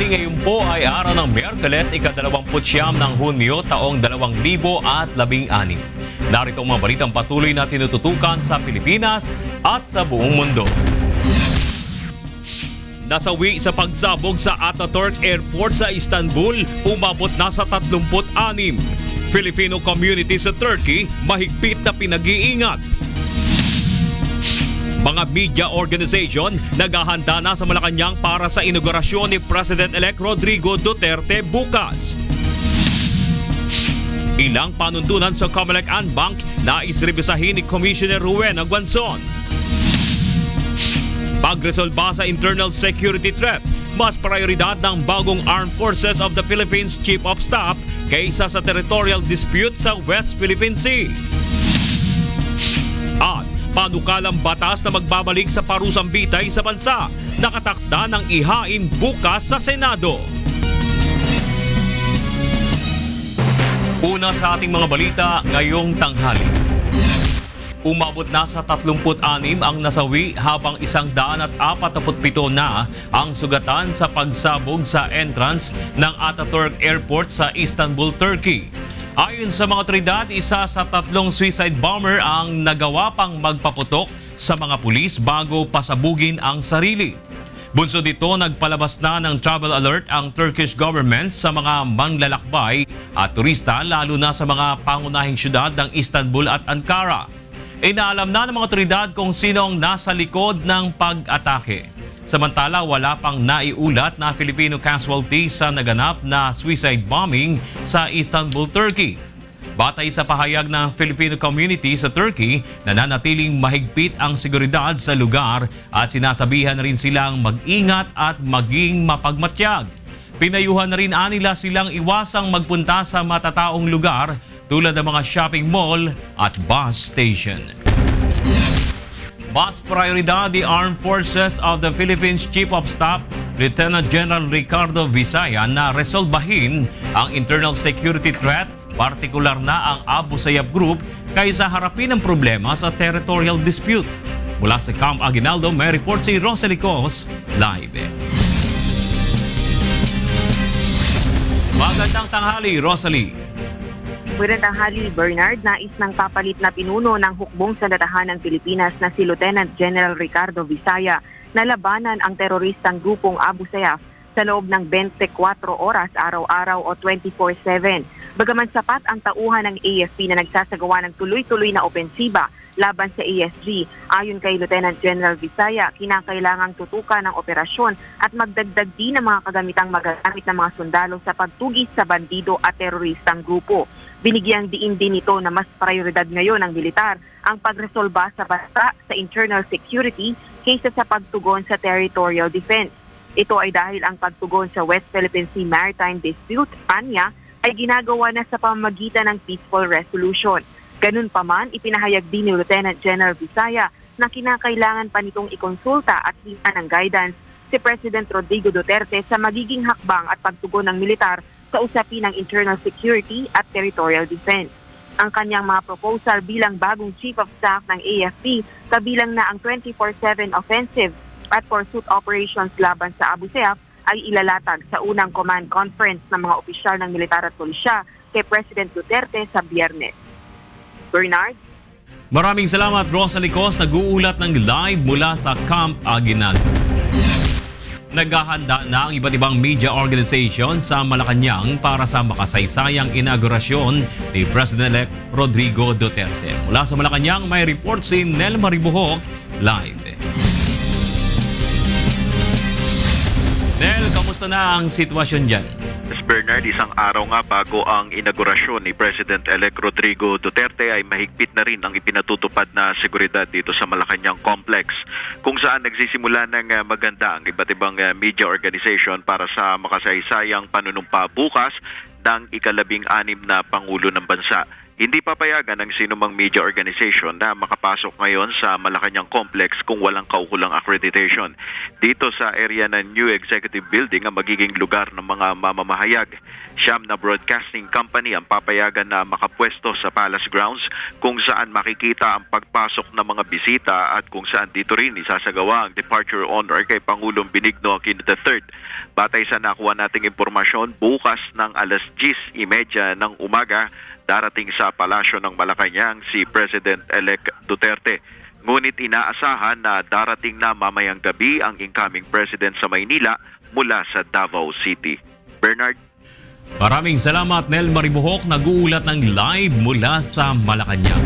ngayon po ay araw ng Miyerkules, ika-29 ng Hunyo, taong 2016. Narito ang mga balitang patuloy na tinututukan sa Pilipinas at sa buong mundo. Nasawi sa pagsabog sa Ataturk Airport sa Istanbul, umabot na sa 36. Filipino community sa Turkey, mahigpit na pinag-iingat. Mga media organization naghahanda na sa Malacanang para sa inaugurasyon ni President-elect Rodrigo Duterte bukas. Ilang panuntunan sa Comelec Bank na isrebisahin ni Commissioner Ruwen Aguanzon. Pagresolba sa internal security threat, mas prioridad ng bagong Armed Forces of the Philippines Chief of Staff kaysa sa territorial dispute sa West Philippine Sea. At panukalang batas na magbabalik sa parusang bitay sa bansa, nakatakda ng ihain bukas sa Senado. Una sa ating mga balita ngayong tanghali. Umabot na sa 36 ang nasawi habang 147 na ang sugatan sa pagsabog sa entrance ng Ataturk Airport sa Istanbul, Turkey. Ayon sa mga otoridad, isa sa 3 suicide bomber ang nagawa pang magpaputok sa mga pulis bago pasabugin ang sarili. Bunsod dito, nagpalabas na ng travel alert ang Turkish government sa mga manlalakbay at turista, lalo na sa mga pangunahing syudad ng Istanbul at Ankara. Inaalam na ng mga otoridad kung sino ang nasa likod ng pag-atake. Samantala, wala pang naiulat na Filipino casualties sa naganap na suicide bombing sa Istanbul, Turkey. Batay sa pahayag ng Filipino community sa Turkey, nananatiling mahigpit ang seguridad sa lugar at sinasabihan na rin silang mag-ingat at maging mapagmatyag. Pinayuhan na rin nila silang iwasang magpunta sa matataong lugar tulad ng mga shopping mall at bus station. Mas prioridad the Armed Forces of the Philippines Chief of Staff, Lieutenant General Ricardo Visaya, na resolbahin ang internal security threat, partikular na ang Abu Sayyaf Group, kaysa harapin ang problema sa territorial dispute. Mula sa Camp Aguinaldo, may report si Rosalie Cos, live. Magandang tanghali, Rosalie. Magandang tanghali, Bernard. Nais ng papalit na pinuno ng hukbong sandatahan ng Pilipinas na si Lieutenant General Ricardo Visaya na labanan ang teroristang grupong Abu Sayyaf sa loob ng 24 oras araw-araw o 24/7. Bagaman sapat ang tauhan ng AFP na nagsasagawa ng tuloy-tuloy na opensiba laban sa ASG, ayon kay Lieutenant General Visaya, kinakailangang tutukan ng operasyon at magdagdag din ng mga kagamitang magagamit ng mga sundalo sa pagtugis sa bandido at teroristang grupo. Binigyang diin din ito na mas prioridad ngayon ng militar ang pagresolba sa bansa sa internal security kaysa sa pagtugon sa territorial defense. Ito ay dahil ang pagtugon sa West Philippine Sea Maritime Dispute, ANYA, ay ginagawa na sa pamamagitan ng peaceful resolution. Ganun pa man, ipinahayag din ni Lieutenant General Visaya na kinakailangan pa nitong ikonsulta at hinga ng guidance si President Rodrigo Duterte sa magiging hakbang at pagtugon ng militar sa usapin ng internal security at territorial defense. Ang kanyang mga proposal bilang bagong Chief of Staff ng AFP, kabilang na ang 24/7 offensive at pursuit operations laban sa Abu Sayyaf, ay ilalatag sa unang command conference ng mga opisyal ng militar at pulisya kay President Duterte sa Biyernes. Bernard? Maraming salamat, Rosalie Cos, nag-uulat ng live mula sa Camp Aguinaldo. Naghahanda na ang iba't ibang media organization sa Malacanang para sa makasaysayang inaugurasyon ni President-elect Rodrigo Duterte. Mula sa Malacanang, may report si Nel Maribuhok, live. Nel, kamusta na ang sitwasyon dyan? Bernard, isang araw nga bago ang inaugurasyon ni President-elect Rodrigo Duterte ay mahigpit na rin ang ipinatutupad na seguridad dito sa Malacanang Complex, kung saan nagsisimula ng maganda ang iba't ibang media organization para sa makasaysayang panunumpa bukas ng ika-16 na Pangulo ng Bansa. Hindi papayagan ng sinumang media organization na makapasok ngayon sa Malacanang Complex kung walang kaukulang accreditation. Dito sa area ng New Executive Building ang magiging lugar ng mga mamamahayag. Siyam na broadcasting company ang papayagan na makapwesto sa Palace Grounds kung saan makikita ang pagpasok ng mga bisita at kung saan dito rin isasagawa ang departure honor kay Pangulong Benigno Aquino III. Batay sa nakuha nating impormasyon, bukas ng alas 10:30 ng umaga, darating sa palasyo ng Malacanang si President-elect Duterte. Ngunit inaasahan na darating na mamayang gabi ang incoming President sa Maynila mula sa Davao City. Bernard? Maraming salamat, Nel Maribuhok, nag-uulat ng live mula sa Malacanang.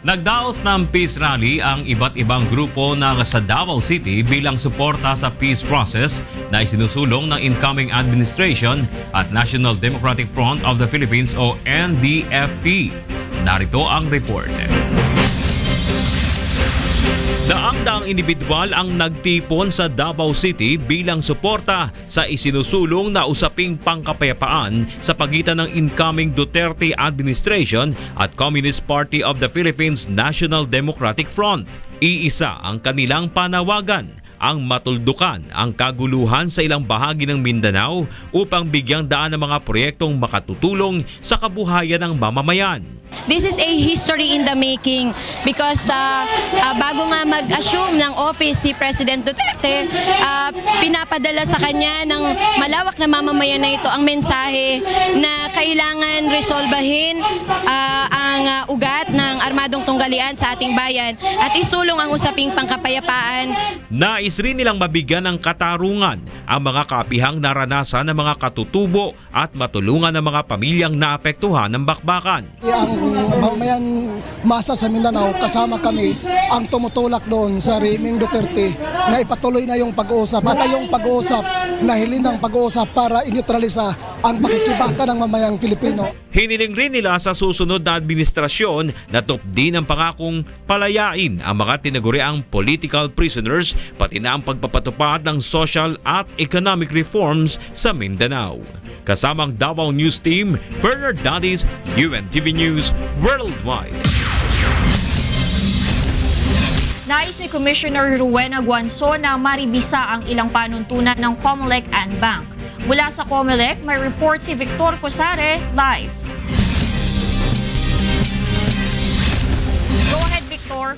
Nagdaos ng peace rally ang iba't ibang grupo na sa Davao City bilang suporta sa peace process na isinusulong ng incoming administration at National Democratic Front of the Philippines o NDFP. Narito ang report. Daang-daang individual ang nagtipon sa Davao City bilang suporta sa isinusulong na usaping pangkapayapaan sa pagitan ng incoming Duterte administration at Communist Party of the Philippines National Democratic Front. Iisa ang kanilang panawagan, ang matuldukan ang kaguluhan sa ilang bahagi ng Mindanao upang bigyang daan ng mga proyektong makatutulong sa kabuhayan ng mamamayan. This is a history in the making because bago nga mag-assume ng office si President Duterte, pinapadala sa kanya ng malawak na mamamayan na ito ang mensahe na kailangan resolbahin ang ugat ng armadong tunggalian sa ating bayan at isulong ang usaping pangkapayapaan. Nais rin nilang mabigyan ng katarungan ang mga kaapihang naranasan ng mga katutubo at matulungan ng mga pamilyang naapektuhan ng bakbakan. Ang mamayan masa sa Mindanao, kasama kami ang tumutulak doon sa Riming Duterte na ipatuloy na yung pag-uusap at yung pag-uusap na hilinang pag-uusap para inyutralisa ang pakikibaka ng mamayang Pilipino. Hiniling rin nila sa susunod na administrasyon na tupdin ang pangakong palayain ang mga tinaguriang political prisoners pati na ang pagpapatupad ng social at economic reforms sa Mindanao. Kasamang Davao News Team, Bernard Dadis, UNTV News Worldwide. Nais ni Commissioner Rowena Guanzon na maribisa ang ilang panuntunan ng Comelec and Bank. Mula sa Comelec, may report si Victor Cosare live. Go ahead, Victor.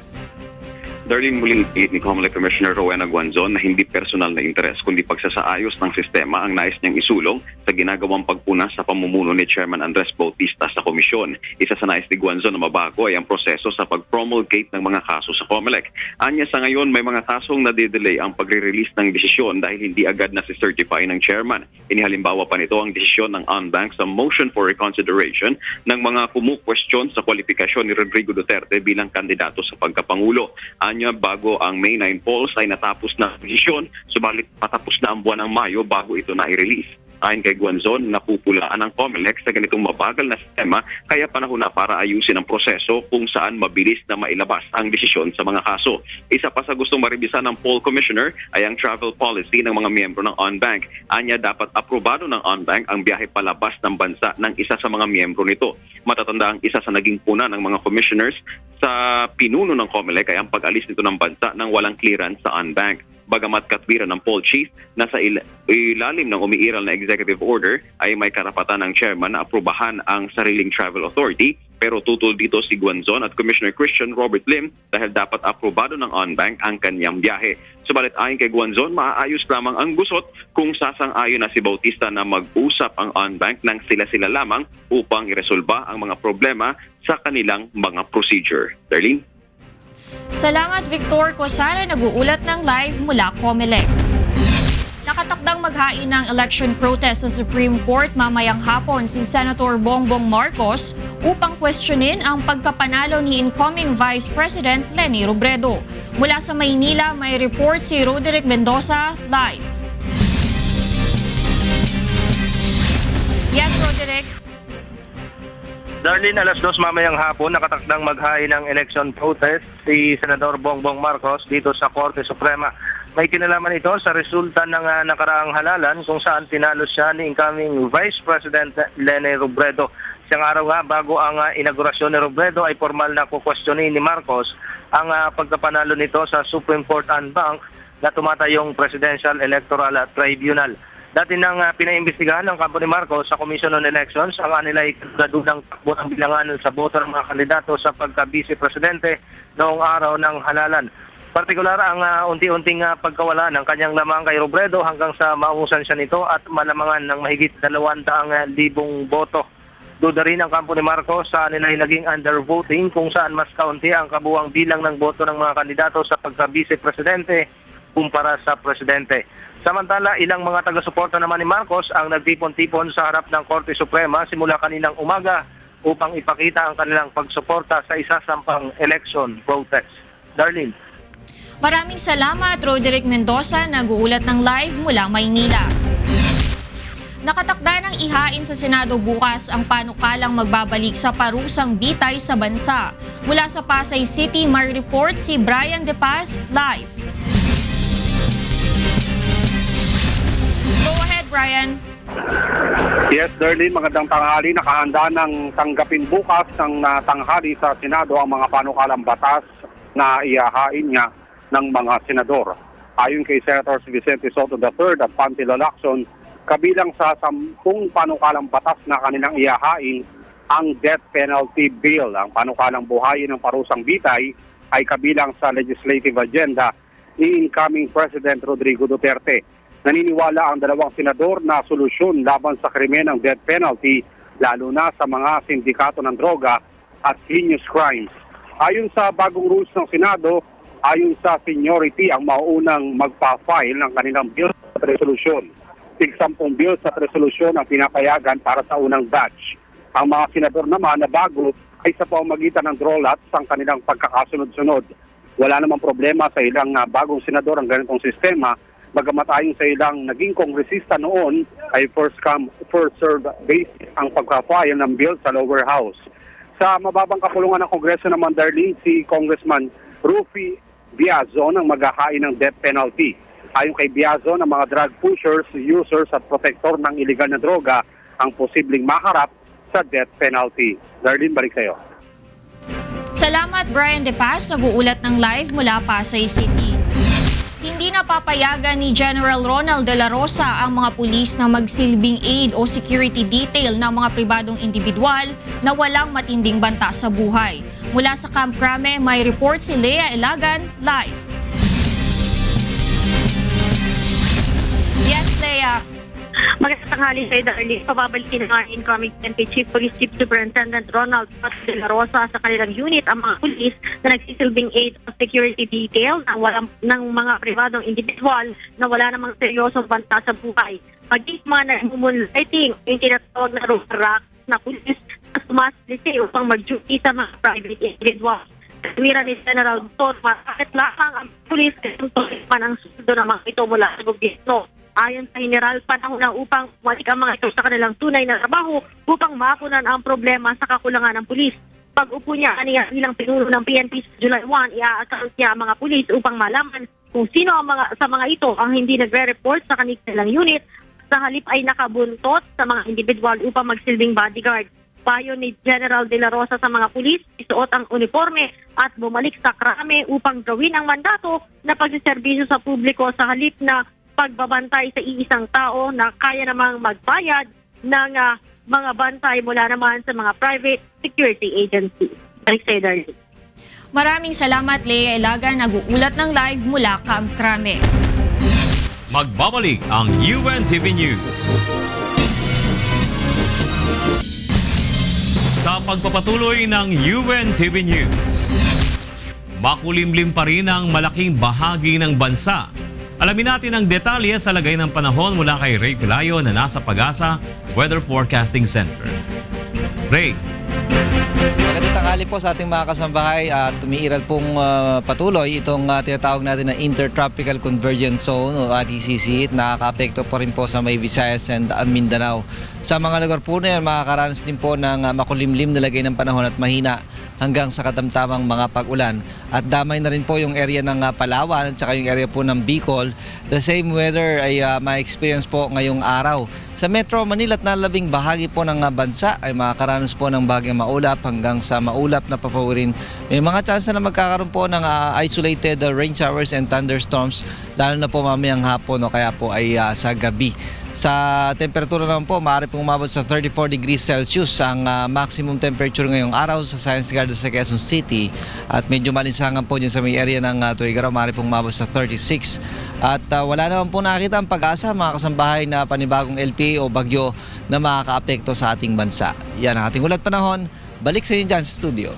Darlene, muling iit ni Comelec Commissioner Rowena Guanzon na hindi personal na interes kundi pagsasaayos ng sistema ang nais niyang isulong sa ginagawang pagpuna sa pamumuno ni Chairman Andres Bautista sa komisyon. Isa sa nais ni Guanzon na mabago ay ang proseso sa pag-promulgate ng mga kaso sa Comelec. Anya sa ngayon may mga kasong nade-delay ang pagre-release ng desisyon dahil hindi agad na si-certify ng chairman. Inihalimbawa pa nito ang desisyon ng ONBank sa motion for reconsideration ng mga kumukwestiyon sa kwalifikasyon ni Rodrigo Duterte bilang kandidato sa pagkapangulo. Anya bago ang May 9 polls ay natapos na ang desisyon, subalit patapos na ang buwan ng Mayo bago ito na i-release. Ayon kay Guanzon, napupulaan ang Comelec sa ganitong mabagal na sistema kaya panahon na para ayusin ang proseso kung saan mabilis na mailabas ang desisyon sa mga kaso. Isa pa sa gustong maribisa ng poll commissioner ay ang travel policy ng mga miyembro ng ONBank. Anya dapat aprobado ng ONBank ang biyahe palabas ng bansa ng isa sa mga miyembro nito. Matatanda ang isa sa naging puna ng mga commissioners sa pinuno ng Comelec ay ang pag-alis nito ng bansa nang walang clearance sa ONBank. Bagamat katwiran ng poll chief na sa ilalim ng umiiral na executive order ay may karapatan ng chairman na aprubahan ang sariling travel authority, pero tutol dito si Guanzon at Commissioner Christian Robert Lim dahil dapat aprobado ng ONBank ang kanyang biyahe. Subalit ayon kay Guanzon, maaayos lamang ang gusot kung sasang-ayon na si Bautista na mag-usap ang ONBank ng sila-sila lamang upang iresolba ang mga problema sa kanilang mga procedure. Darlene? Salamat, Victor Cosare, nag-uulat ng live mula Comelec. Nakatakdang maghain ng election protest sa Supreme Court mamayang hapon si Senator Bongbong Marcos upang questionin ang pagkapanalo ni incoming Vice President Leni Robredo. Mula sa Maynila, may report si Roderick Mendoza live. Yes, Roderick. Darlene, alas 2 mamayang hapon, nakatakdang maghain ng election protest si Senador Bongbong Marcos dito sa Korte Suprema. May kinalaman ito sa resulta ng nakaraang halalan kung saan tinalo siya ni incoming Vice President Leni Robredo. Isang araw nga bago ang inaugurasyon ni Robredo ay formal na kukwestiyonin ni Marcos ang pagkapanalo nito sa Supreme Court en banc na tumatayong Presidential Electoral Tribunal. Dati nang pinaimbestigahan ng kampo ni Marcos sa Commission on Elections ang kanila ay kadudang takbo ng bilangan sa boto ng mga kandidato sa pagka-vice presidente noong araw ng halalan. Partikular ang unti-unting pagkawala ng kanyang lamang kay Robredo hanggang sa mausan siya nito at malamangan ng mahigit 200,000 boto. Duda rin ang kampo ni Marcos sa nila ay naging undervoting kung saan mas kaunti ang kabuang bilang ng boto ng mga kandidato sa pagka-vice presidente kumpara sa presidente. Samantala, ilang mga taga-suporta naman ni Marcos ang nagtipon-tipon sa harap ng Korte Suprema simula kaninang umaga upang ipakita ang kanilang pagsuporta sa isasampang election protest. Darlene. Maraming salamat, Roderick Mendoza, nag-uulat ng live mula Maynila. Nakatakda ng ihain sa Senado bukas ang panukalang magbabalik sa parusang bitay sa bansa. Mula sa Pasay City, may report si Brian De Paz live. Go ahead, Brian. Yes, Darlene, magandang tanghali. Nakahanda ng tanggapin bukas ng tanghali sa Senado ang mga panukalang batas na ihahain niya ng mga senador. Ayon kay Senator Vicente Soto III at Panty Lacson, kabilang sa 10 panukalang batas na kanilang ihahain ang death penalty bill. Ang panukalang buhayin ng parusang bitay ay kabilang sa legislative agenda ni incoming President Rodrigo Duterte. Naniniwala ang dalawang senador na solusyon laban sa krimen ng death penalty, lalo na sa mga sindikato ng droga at heinous crimes. Ayon sa bagong rules ng Senado, ayon sa seniority ang mauunang magpa-file ng kanilang bills at resolusyon. 10 bills at resolusyon ang pinapayagan para sa unang batch. Ang mga senador naman na bago ay sa pamamagitan ng draw lots ang kanilang pagkakasunod-sunod. Wala namang problema sa ilang bagong senador ang ganitong sistema, bagamat ayon sa ilang naging kongresista noon ay first come, first served basis ang pagka-file ng bill sa lower house. Sa mababang kapulungan ng Kongreso naman, Darlene, si Congressman Rufy Biazon ang maghahain ng death penalty. Ayon kay Biazon, ang mga drug pushers, users at protector ng iligal na droga ang posibleng maharap sa death penalty. Darlene, balik sa'yo. Salamat, Brian De Paz, nag-uulat ng live mula Pasay City. Hindi napapayagan ni General Ronald De La Rosa ang mga pulis na magsilbing aid o security detail ng mga pribadong individual na walang matinding banta sa buhay. Mula sa Camp Crame, may report si Lea Ilagan live. Yes, Lea. Magandang tanghali sa Darlene. Pababalikin ng incoming PNP Chief Police Chief Superintendent Ronald De La Rosa sa kanilang unit ang mga pulis na nagsisilbing aid o security detail ng mga pribadong individual na wala namang seryosong banta sa buhay. Maging mga nag-moonlighting, yung tinatawag na rock na pulis na sumasilisi upang mag-duty sa mga private individual. Tuwira ni General Don, bakit lamang ang pulis kasi man ang sundo ng mga ito mula sa gobyerno. Ayon sa General, panahon na upang bumalik ang mga ito sa kanilang tunay na trabaho upang makunan ang problema sa kakulangan ng pulis. Pag-upo niya kaniya bilang pinuno ng PNP sa July 1, i-account niya ang mga pulis upang malaman kung sino ang sa mga ito ang hindi nagre-report sa kanilang unit. Sa halip ay nakabuntot sa mga individual upang magsilbing bodyguard. Payo ni General De La Rosa sa mga pulis, isuot ang uniforme at bumalik sa krame upang gawin ang mandato na pagsiservisyo sa publiko sa halip na pagbabantay sa iisang tao na kaya namang magbayad ng mga bantay mula naman sa mga private security agency. Maraming salamat, Lea Ilagan, nag-uulat ng live mula Camp Crame. Magbabalik ang UNTV News. Sa pagpapatuloy ng UNTV News, makulimlim pa rin ang malaking bahagi ng bansa. Alamin natin ang detalye sa lagay ng panahon mula kay Ray Pelayo na nasa Pag-asa Weather Forecasting Center. Ray. Magandang tanghali po sa ating mga kasambahay at tumiiral pong patuloy itong tinatawag natin na Intertropical Convergence Zone o ITCZ. Nakaka-apekto pa rin po sa may Visayas and Mindanao. Sa mga lugar po na yan, makakaranas din po ng makulimlim na lagay ng panahon at mahina hanggang sa katamtamang mga pag-ulan. At damay na rin po yung area ng Palawan at saka yung area po ng Bicol. The same weather ay ma-experience po ngayong araw. Sa Metro Manila at nalabing bahagi po ng bansa ay makakaranas po ng bagyang maulap hanggang sa maulap na papawirin. May mga chance na magkakaroon po ng isolated rain showers and thunderstorms, lalo na po mamayang hapon o kaya po ay sa gabi. Sa temperatura naman po, maaari pong umabot sa 34 degrees Celsius ang maximum temperature ngayong araw sa Science Garden sa Quezon City. At medyo malinsangan po dyan sa may area ng Tuigaraw, maaari pong umabot sa 36. At wala naman po nakita ang pag-asa, mga kasambahay, na panibagong LPA o bagyo na makaka-apekto sa ating bansa. Yan ang ating ulat panahon. Balik sa inyo dyan sa studio.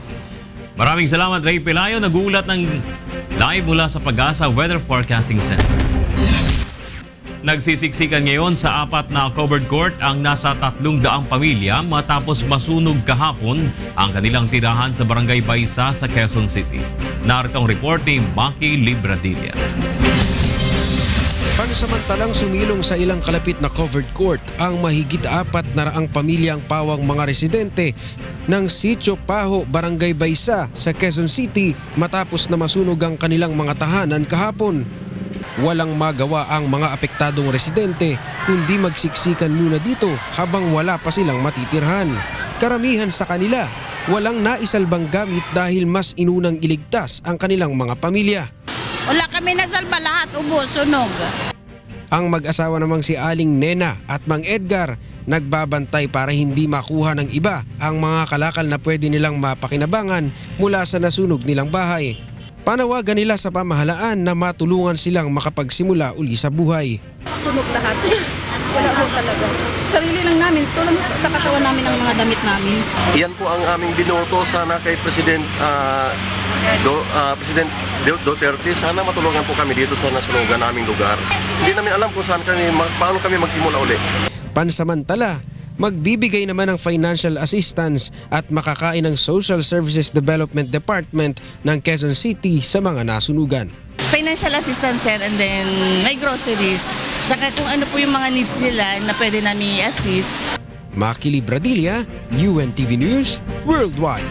Maraming salamat, Ray Pelayo. Nag-uulat ng live mula sa Pag-asa Weather Forecasting Center. Nagsisiksikan ngayon sa 4 na covered court ang nasa 300 pamilya matapos masunog kahapon ang kanilang tirahan sa Barangay Baysa sa Quezon City. Narito ang report ni Maki Libradilla. Pansamantalang sumilong sa ilang kalapit na covered court ang mahigit 400 pamilyang pawang mga residente ng Sitio Paho, Barangay Baysa sa Quezon City matapos na masunog ang kanilang mga tahanan kahapon. Walang magawa ang mga apektadong residente kundi magsiksikan muna dito habang wala pa silang matitirhan. Karamihan sa kanila walang naisalbang gamit dahil mas inunang iligtas ang kanilang mga pamilya. Wala kami nasalba, lahat ubos, sunog. Ang mag-asawa namang si Aling Nena at Mang Edgar nagbabantay para hindi makuha ng iba ang mga kalakal na pwede nilang mapakinabangan mula sa nasunog nilang bahay. Panawagan nila sa pamahalaan na matulungan silang makapagsimula uli sa buhay. Sunog lahat. Wala po talaga. Sarili lang namin, tulong sa katawan namin ang mga damit namin. Iyan po ang aming binoto sana kay President Duterte. Sana matulungan po kami dito sa nasunugan naming lugar. Hindi namin alam kung paano kami magsimula uli. Pansamantala, magbibigay naman ng financial assistance at makakain ng Social Services Development Department ng Quezon City sa mga nasunugan. Financial assistance, sir, and then may groceries. Tsaka kung ano po yung mga needs nila na pwede namin i-assist. Maki Libradilla, UNTV News, Worldwide.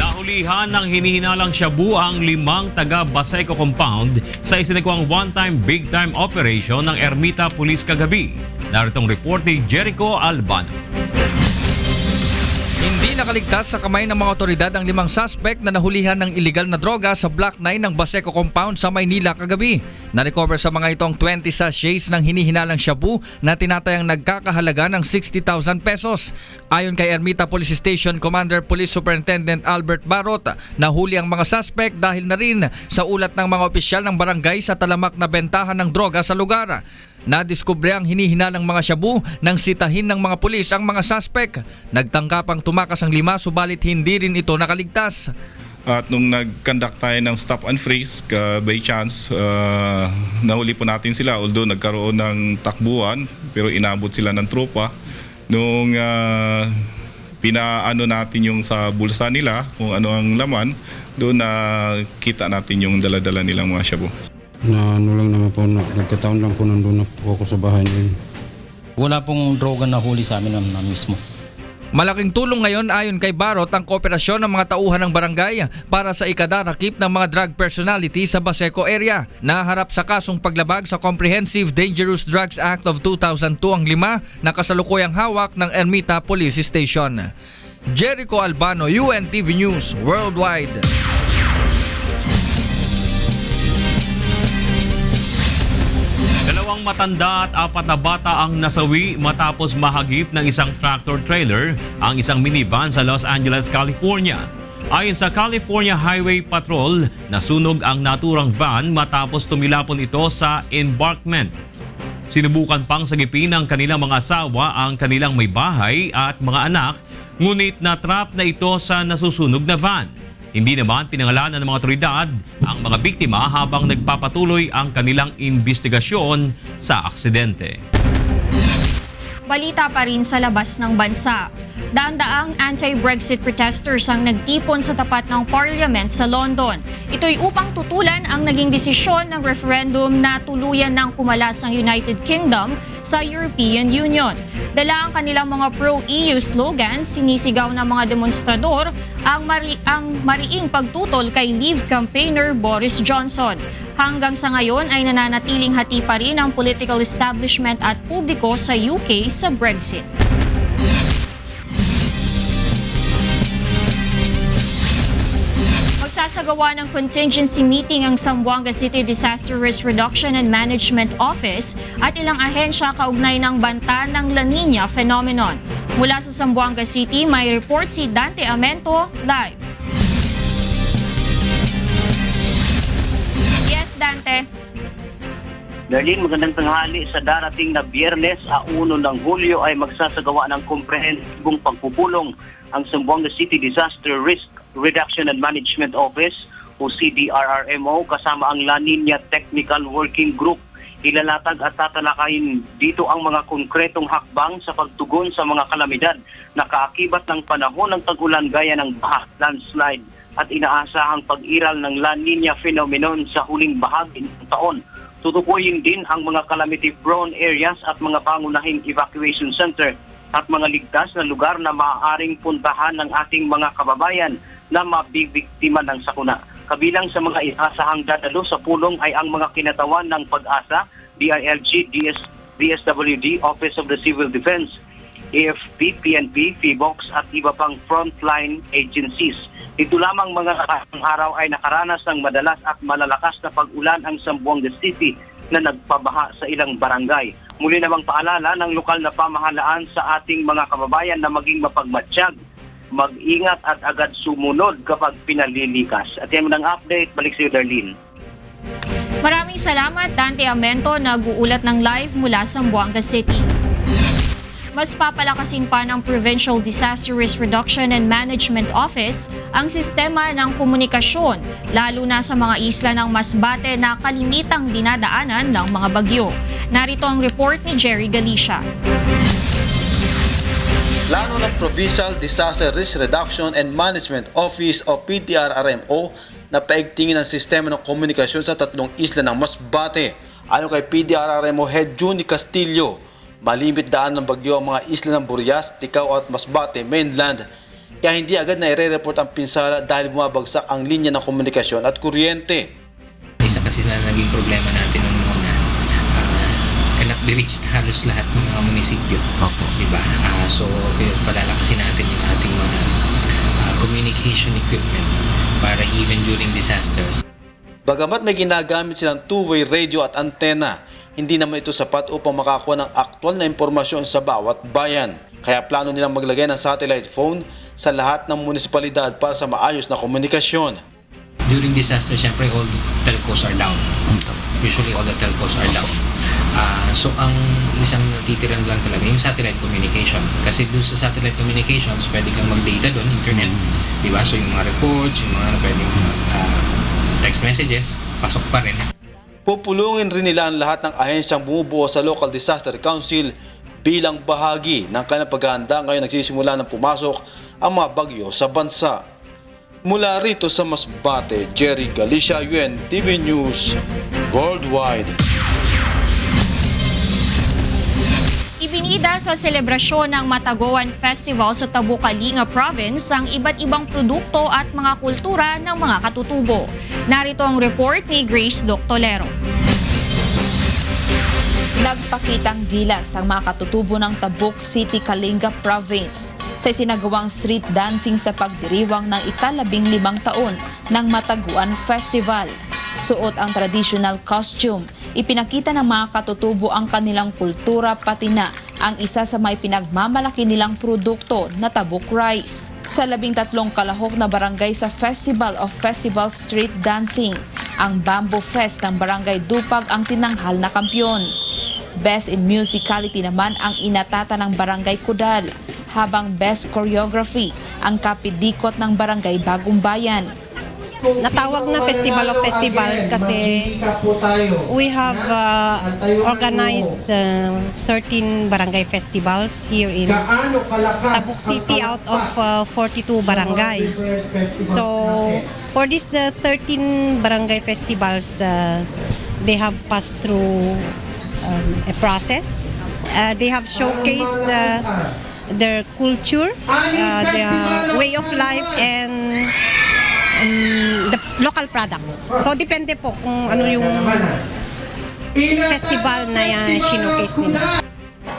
Nahulihan ng hinihinalang shabu ang 5 taga Baseco Compound sa isinagawang one-time big-time operation ng Ermita Police kagabi. Naritong report ni Jericho Albano. Hindi nakaligtas sa kamay ng mga otoridad ang 5 suspect na nahulihan ng illegal na droga sa Block 9 ng Baseco Compound sa Maynila kagabi. Na-recover sa mga itong 20 sachets ng hinihinalang shabu na tinatayang nagkakahalaga ng 60,000 pesos. Ayon kay Ermita Police Station Commander Police Superintendent Albert Barot, nahuli ang mga suspect dahil na rin sa ulat ng mga opisyal ng barangay sa talamak na bentahan ng droga sa lugar. Nadiskubre ang hinihinalang mga shabu nang sitahin ng mga pulis ang mga suspect. Nagtangkapang tumakas ang 5 subalit hindi rin ito nakaligtas. At nung nag-conduct tayo ng stop and frisk, by chance, nahuli po natin sila. Although nagkaroon ng takbuhan, pero inabot sila ng tropa. Nung pinaano natin yung sa bulsa nila, kung ano ang laman, doon kita natin yung dala-dala nilang mga shabu. Na ano lang naman po, nagkataon lang po nandun na po ako sa bahay niyo. Wala pong droga na huli sa amin na mismo. Malaking tulong ngayon ayon kay Barot ang kooperasyon ng mga tauhan ng barangay para sa ikadarakip ng mga drug personality sa Baseco area. Naharap sa kasong paglabag sa Comprehensive Dangerous Drugs Act of 2002 ang 5 na kasalukuyang hawak ng Ermita Police Station. Jericho Albano, UNTV News Worldwide. Dalawang matanda at 4 na bata ang nasawi matapos mahagip ng isang tractor trailer ang isang minivan sa Los Angeles, California. Ayon sa California Highway Patrol, nasunog ang naturang van matapos tumilapon ito sa embankment. Sinubukan pang sagipin ng kanilang mga asawa ang kanilang may bahay at mga anak, ngunit na-trap na ito sa nasusunog na van. Hindi naman pinangalanan ng mga otoridad ang mga biktima habang nagpapatuloy ang kanilang investigasyon sa aksidente. Balita pa rin sa labas ng bansa. Daan-daang anti-Brexit protesters ang nagtipon sa tapat ng Parliament sa London. Ito'y upang tutulan ang naging desisyon ng referendum na tuluyan ng kumalas ang United Kingdom sa European Union. Dala ang kanilang mga pro-EU slogans, sinisigaw ng mga demonstrador ang mariing pagtutol kay Leave campaigner Boris Johnson. Hanggang sa ngayon ay nananatiling hati pa rin ang political establishment at publiko sa UK sa Brexit. Magsasagawa ng contingency meeting ang Zamboanga City Disaster Risk Reduction and Management Office at ilang ahensya kaugnay ng banta ng La Nina phenomenon. Mula sa Zamboanga City, may report si Dante Amento live. Yes, Dante. Darlene, magandang tanghali. Sa darating na Biyernes, 1 ng Hulyo ay magsasagawa ng komprehensibong pagpupulong ang Zamboanga City Disaster Risk Reduction and Management Office o CDRRMO kasama ang La Nina Technical Working Group. Ilalatag at tatalakayin dito ang mga konkretong hakbang sa pagtugon sa mga kalamidad na kaakibat ng panahon ng tag-ulan gaya ng baha, landslide at inaasahang pag-iral ng La Nina phenomenon sa huling bahagi ng taon. Tutukuyin din ang mga calamity-prone areas at mga pangunahing evacuation center at mga ligtas na lugar na maaaring puntahan ng ating mga kababayan na mabibiktima ng sakuna. Kabilang sa mga inaasahang dadalo sa pulong ay ang mga kinatawan ng Pag-asa, DILG, DSWD, Office of the Civil Defense, AFP, PNP, PHIVOX at iba pang frontline agencies. Ito lamang mga araw ay nakaranas ng madalas at malalakas na pag-ulan ang Zamboanga City na nagpabaha sa ilang barangay. Muli namang paalala ng lokal na pamahalaan sa ating mga kababayan na maging mapagmatsyag, mag-ingat at agad sumunod kapag pinalilikas. At yan ang update. Balik sa iyo, Darlene. Maraming salamat, Dante Amento, nag-uulat ng live mula sa Zamboanga City. Mas papalakasin pa ng Provincial Disaster Risk Reduction and Management Office ang sistema ng komunikasyon, lalo na sa mga isla ng Masbate na kalimitang dinadaanan ng mga bagyo. Narito ang report ni Jerry Galicia. Plano ng Provincial Disaster Risk Reduction and Management Office o PDRRMO na paigtingin ang sistema ng komunikasyon sa tatlong isla ng Masbate. Ayon kay PDRRMO Head Juni Castillo, malimit daan ng bagyo ang mga isla ng Burias, Ticao at Masbate mainland. Kaya hindi agad na i-report ang pinsala dahil bumabagsak ang linya ng komunikasyon at kuryente. Isa kasi na naging problema natin nung muna, cannot be reached halos lahat ng mga munisipyo. Diba? So, palalakasin natin yung ating mga communication equipment para even during disasters. Bagamat may ginagamit silang two-way radio at antena, hindi naman ito sapat upang makakuha ng aktwal na impormasyon sa bawat bayan. Kaya plano nilang maglagay ng satellite phone sa lahat ng munisipalidad para sa maayos na komunikasyon. During disaster, syempre all the telcos are down. Usually all the telcos are down. So ang isang natitiran lang talaga yung satellite communication. Kasi dun sa satellite communications, pwede kang mag-data doon, internet. Diba? So yung mga reports, yung mga pwedeng text messages, pasok pa rin. Pupulungin rin nila ang lahat ng ahensyang bumubuo sa Local Disaster Council bilang bahagi ng kanilang paghahanda ngayon nagsisimula ng pumasok ang mga bagyo sa bansa. Mula rito sa Masbate, Jerry Galicia, UNTV News Worldwide. Ibinida sa selebrasyon ng Mataguan Festival sa Tabukalinga Province ang iba't ibang produkto at mga kultura ng mga katutubo. Narito ang report ni Grace Doctolero. Nagpakitang gilas ang mga katutubo ng Tabuk City, Kalinga Province sa isinagawang street dancing sa pagdiriwang ng ika-15 taon ng Mataguan Festival. Suot ang traditional costume, ipinakita ng mga katutubo ang kanilang kultura pati na ang isa sa may pinagmamalaki nilang produkto na tabuk rice. Sa 13 kalahok na barangay sa Festival of Festival Street Dancing, ang Bamboo Fest ng Barangay Dupag ang tinanghal na kampyon. Best in Musicality naman ang inatata ng Barangay Kudal, habang Best Choreography ang kapidikot ng Barangay Bagong Bayan. Natawag na Festival of Festivals kasi we have organized 13 barangay festivals here in Tabuk City out of 42 barangays. So for these 13 barangay festivals, they have passed through a process. They have showcased their culture, their way of life, and the local products. So depende po kung ano yung festival na showcase nila.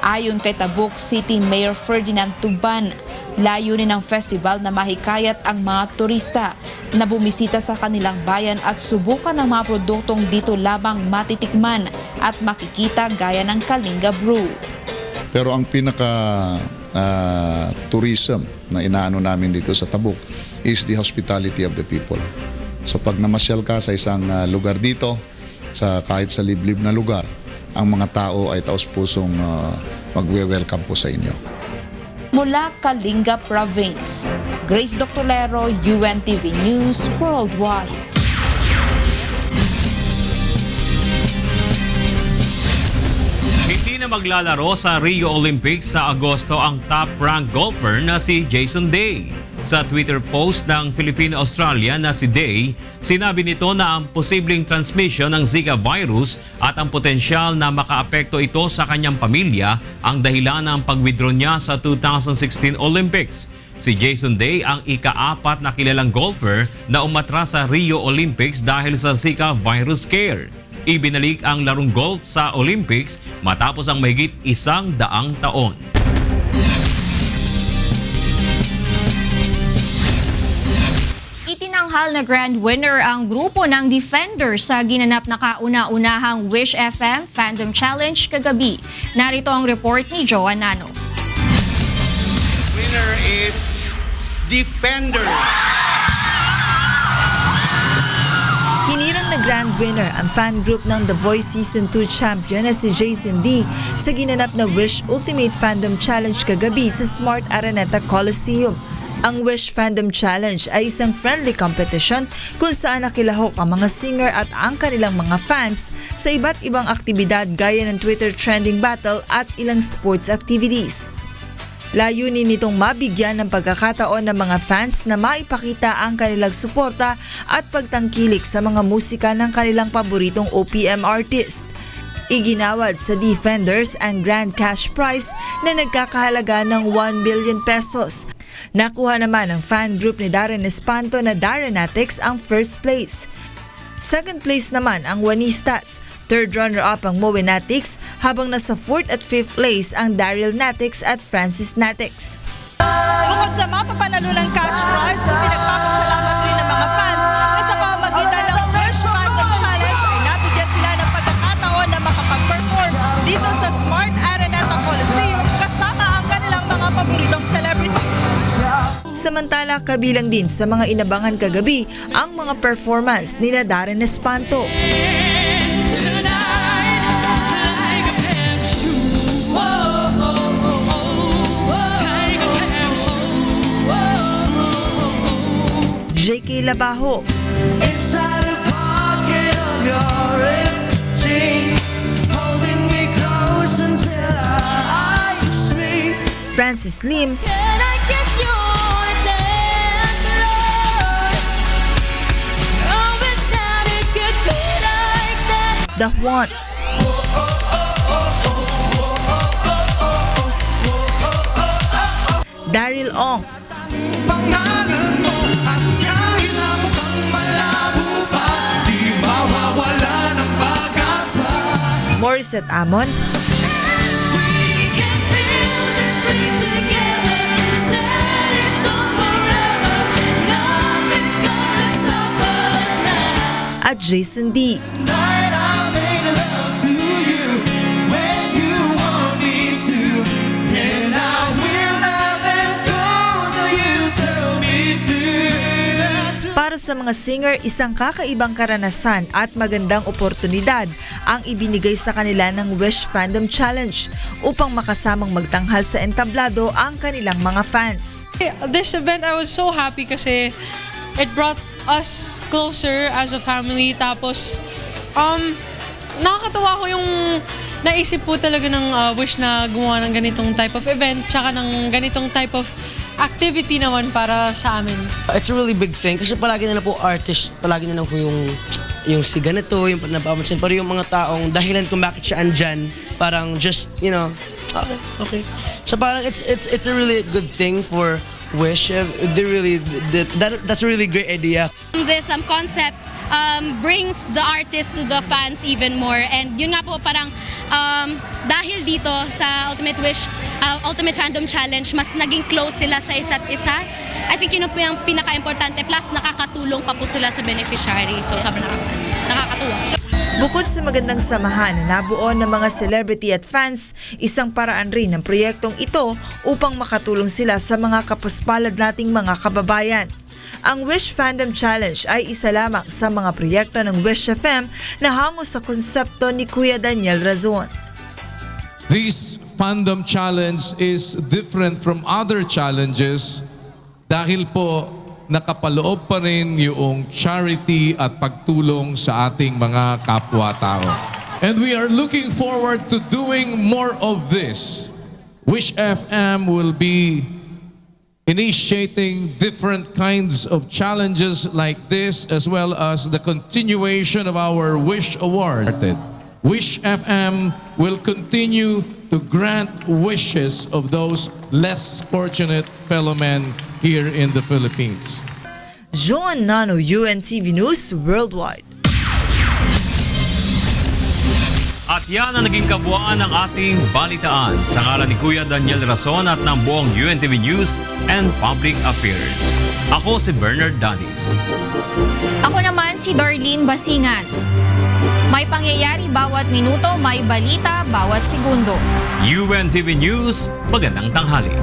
Ayon kay Tabuk City Mayor Ferdinand Tuban, layunin ng festival na mahikayat ang mga turista na bumisita sa kanilang bayan at subukan ng mga produktong dito lamang matitikman at makikita gaya ng Kalinga Brew. Pero ang pinaka tourism na inaano namin dito sa Tabuk is the hospitality of the people. So pag namasyal ka sa isang lugar dito, kahit sa liblib na lugar, ang mga tao ay taos-pusong magwe-welcome po sa inyo. Mula Kalinga Province, Grace Doctolero, UNTV News Worldwide. Hindi na maglalaro sa Rio Olympics sa Agosto ang top-ranked golfer na si Jason Day. Sa Twitter post ng Filipino-Australian na si Day, sinabi nito na ang posibleng transmission ng Zika virus at ang potensyal na makaapekto ito sa kanyang pamilya ang dahilan ng pag-withdraw niya sa 2016 Olympics. Si Jason Day ang ika-4 na kilalang golfer na umatras sa Rio Olympics dahil sa Zika virus scare. Ibinalik ang larong golf sa Olympics matapos ang mahigit 100 taon. Itinanghal na grand winner ang grupo ng Defenders sa ginanap na kauna-unahang Wish FM Fandom Challenge kagabi. Narito ang report ni Joan Nano. Winner is Defenders. Hinirang na grand winner ang fan group ng The Voice Season 2 champion na si Jason D sa ginanap na Wish Ultimate Fandom Challenge kagabi sa Smart Araneta Coliseum. Ang Wish Fandom Challenge ay isang friendly competition kung saan nakilahok ang mga singer at ang kanilang mga fans sa iba't ibang aktibidad gaya ng Twitter trending battle at ilang sports activities. Layunin nitong mabigyan ng pagkakataon ng mga fans na maipakita ang kanilang suporta at pagtangkilik sa mga musika ng kanilang paboritong OPM artist. Iginawad sa Defenders ang grand cash prize na nagkakahalaga ng 1 million pesos. Nakuha naman ng fan group ni Darren Espanto na Darrenatics ang first place. Second place naman ang Juanistas. Third runner-up ang Moenatics habang nasa 4th at 5th place ang Daryl Natics at Francis Natics. Bukod sa mapapanalo ng cash prize, pinagpapasalamat rin ng mga fans na sa pamamagitan ng Wish Fandom Challenge ay nabigyan sila ng pagkakataon na makapag-perform dito sa Smart Araneta Coliseum kasama ang kanilang mga paboritong celebrities. Samantala, kabilang din sa mga inabangan kagabi ang mga performance ni Darren Espanto. JK Labajo, Francis Lim, The Wants, Daryl Ong, Morissette Amon, at Jason D. Para sa mga singer, isang kakaibang karanasan at magandang oportunidad ang ibinigay sa kanila ng Wish Fandom Challenge upang makasamang magtanghal sa entablado ang kanilang mga fans. This event, I was so happy kasi it brought us closer as a family. Tapos, nakakatawa ko yung naisip po talaga ng wish na gumawa ng ganitong type of event, tsaka ng ganitong type of activity naman para sa amin. It's a really big thing kasi palagi na lang po artist, palagi na lang po yung si ganito, yung napapansin. Pero yung mga taong dahilan kung bakit siya andyan, parang just, you know, okay. So parang it's a really good thing for Wish. That's a really great idea. This concept brings the artist to the fans even more, and yun nga po parang dahil dito sa Ultimate Wish Ultimate Fandom Challenge, mas naging close sila sa isa't isa. I think yun ang pinaka-importante, plus nakakatulong pa po sila sa beneficiary, so sobrang nakakatuwa. Bukod sa magandang samahan na nabuo ng mga celebrity at fans, isang paraan rin ng proyektong ito upang makatulong sila sa mga kapuspalad nating mga kababayan. Ang Wish Fandom Challenge ay isa lamang sa mga proyekto ng Wish FM na hango sa konsepto ni Kuya Daniel Razon. This Fandom Challenge is different from other challenges dahil po nakapaloob pa rin yung charity at pagtulong sa ating mga kapwa-tao. And we are looking forward to doing more of this. Wish FM will be initiating different kinds of challenges like this, as well as the continuation of our Wish Award. Wish FM will continue to grant wishes of those less fortunate fellow men here in the Philippines. John Nano, UNTV News Worldwide. At yan ang naging kabuuan ng ating balitaan sa ngalan ni Kuya Daniel Razon at ng buong UNTV News and Public Affairs. Ako si Bernard Danis. Ako naman si Darlene Basingan. May pangyayari bawat minuto, may balita bawat segundo. UNTV News, magandang tanghali.